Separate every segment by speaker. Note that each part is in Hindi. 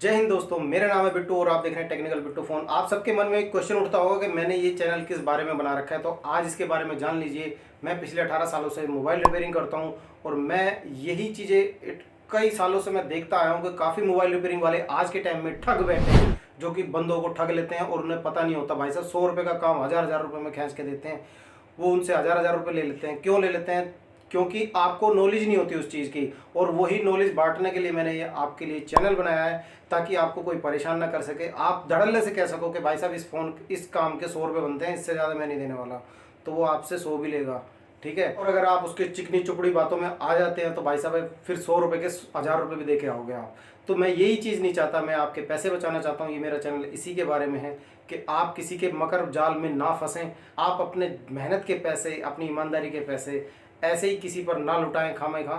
Speaker 1: जय हिंद दोस्तों, मेरा नाम है बिट्टू और आप देख रहे हैं टेक्निकल बिट्टू फोन। आप सबके मन में एक क्वेश्चन उठता होगा कि मैंने ये चैनल किस बारे में बना रखा है, तो आज इसके बारे में जान लीजिए। मैं पिछले 18 सालों से मोबाइल रिपेयरिंग करता हूं और मैं यही चीज़ें कई सालों से मैं देखता आया हूं कि काफ़ी मोबाइल रिपेयरिंग वाले आज के टाइम में ठग बैठे हैं, जो कि बंदों को ठग लेते हैं और उन्हें पता नहीं होता। भाई साहब, 100 रुपये का काम हज़ार हज़ार रुपये में खींच के देते हैं। वो उनसे हज़ार हज़ार रुपये ले लेते हैं। क्यों ले लेते हैं? क्योंकि आपको नॉलेज नहीं होती उस चीज़ की, और वही नॉलेज बांटने के लिए मैंने ये आपके लिए चैनल बनाया है, ताकि आपको कोई परेशान ना कर सके। आप धड़ल्ले से कह सको कि भाई साहब इस काम के 100 रुपये बनते हैं, इससे ज़्यादा मैं नहीं देने वाला, तो वो आपसे 100 भी लेगा। ठीक है। और अगर आप उसके चिकनी चुपड़ी बातों में आ जाते हैं तो भाई साहब फिर 100 रुपये के 1000 रुपये भी दे के आओगे आप। तो मैं यही चीज़ नहीं चाहता, मैं आपके पैसे बचाना चाहता हूँ। ये मेरा चैनल इसी के बारे में है कि आप किसी के मकर जाल में ना फंसें। आप अपने मेहनत के पैसे, अपनी ईमानदारी के पैसे ऐसे ही किसी पर ना लुटाएं खामे खा।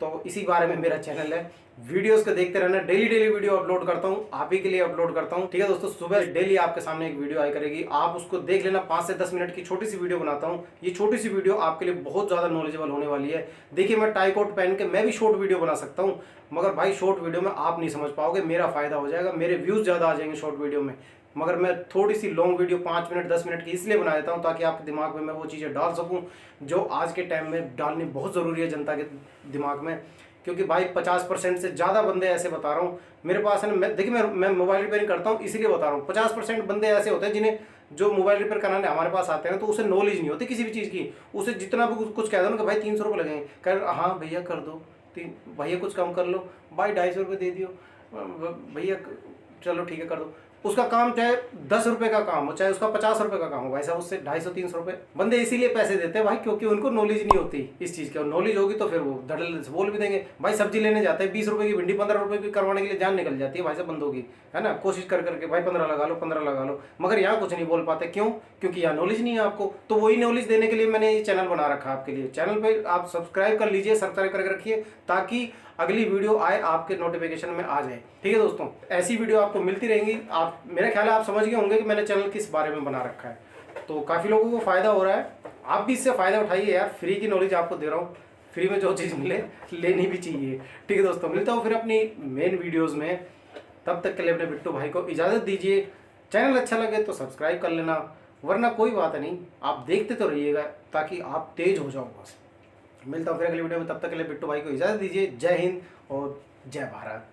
Speaker 1: तो इसी बारे में मेरा चैनल है। वीडियोस को देखते रहना। डेली डेली वीडियो अपलोड करता हूँ, आप ही के लिए अपलोड करता हूँ। ठीक है दोस्तों, सुबह डेली आपके सामने एक वीडियो आया करेगी, आप उसको देख लेना। 5 से 10 मिनट की छोटी सी वीडियो बनाता हूँ। ये छोटी सी वीडियो आपके लिए बहुत ज़्यादा नॉलेजेबल होने वाली है। देखिए, मैं टाई कोट पहन के मैं भी शॉर्ट वीडियो बना सकता हूँ, मगर भाई शॉर्ट वीडियो में आप नहीं समझ पाओगे। मेरा फायदा हो जाएगा, मेरे व्यूज़ ज़्यादा आ जाएंगे शॉर्ट वीडियो में। मगर मैं थोड़ी सी लॉन्ग वीडियो 5 मिनट 10 मिनट की इसलिए बना देता हूँ ताकि आपके दिमाग में मैं वो चीज़ें डाल सकूँ जो आज के टाइम में डालनी बहुत ज़रूरी है जनता के दिमाग में। क्योंकि भाई 50% से ज़्यादा बंदे ऐसे बता रहा हूँ मेरे पास है ना। देखिए, मैं मोबाइल रिपेयरिंग करता हूँ इसीलिए बता रहा हूँ। 50% बंदे ऐसे होते हैं जिन्हें, जो मोबाइल रिपेयर कराने हमारे पास आते हैं तो उसे नॉलेज नहीं होती किसी भी चीज़ की। उसे जितना भी कुछ कह दो ना कि भाई 300 रुपये लगेंगे, कह हाँ भैया कर दो, भैया कुछ कम कर लो, भाई 250 रुपये दे दियो, भैया चलो ठीक है कर दो। उसका काम चाहे 10 रुपये का काम हो, चाहे उसका 50 रुपये का काम हो, भाई साहब उससे 250-300 रुपये बंदे इसीलिए पैसे देते हैं भाई, क्योंकि उनको नॉलेज नहीं होती इस चीज़ की। और नॉलेज होगी तो फिर वो धड़ल्ले से बोल भी देंगे। भाई सब्जी लेने जाते हैं, 20 रुपये की भिंडी 15 रुपये की करवाने के लिए जान निकल जाती है भाई साहब बंदों की, है ना। कोशिश कर करके भाई 15 लगा लो, 15 लगा लो, मगर यहाँ कुछ नहीं बोल पाते। क्यों? क्योंकि यहाँ नॉलेज नहीं है आपको। तो वही नॉलेज देने के लिए मैंने ये चैनल बना रखा है आपके लिए। चैनल पर आप सब्सक्राइब कर लीजिए, सब्सक्राइब करके रखिए ताकि अगली वीडियो आए आपके नोटिफिकेशन में आ जाए। ठीक है दोस्तों, ऐसी वीडियो आपको मिलती रहेंगी। आप, मेरा ख्याल है आप समझ गए होंगे कि मैंने चैनल किस बारे में बना रखा है। तो काफ़ी लोगों को फ़ायदा हो रहा है, आप भी इससे फ़ायदा उठाइए यार। फ्री की नॉलेज आपको दे रहा हूँ, फ्री में जो चीज़ मिले लेनी भी चाहिए। ठीक है दोस्तों, मिलता हूँ फिर अपनी मेन वीडियोज़ में। तब तक के लिए अपने बिट्टू भाई को इजाज़त दीजिए। चैनल अच्छा लगे तो सब्सक्राइब कर लेना, वरना कोई बात नहीं, आप देखते तो रहिएगा ताकि आप तेज हो जाओ बस। मिलता हूँ फिर अगली वीडियो में, तब तक के लिए बिट्टू भाई को इजाज़त दीजिए। जय हिंद और जय भारत।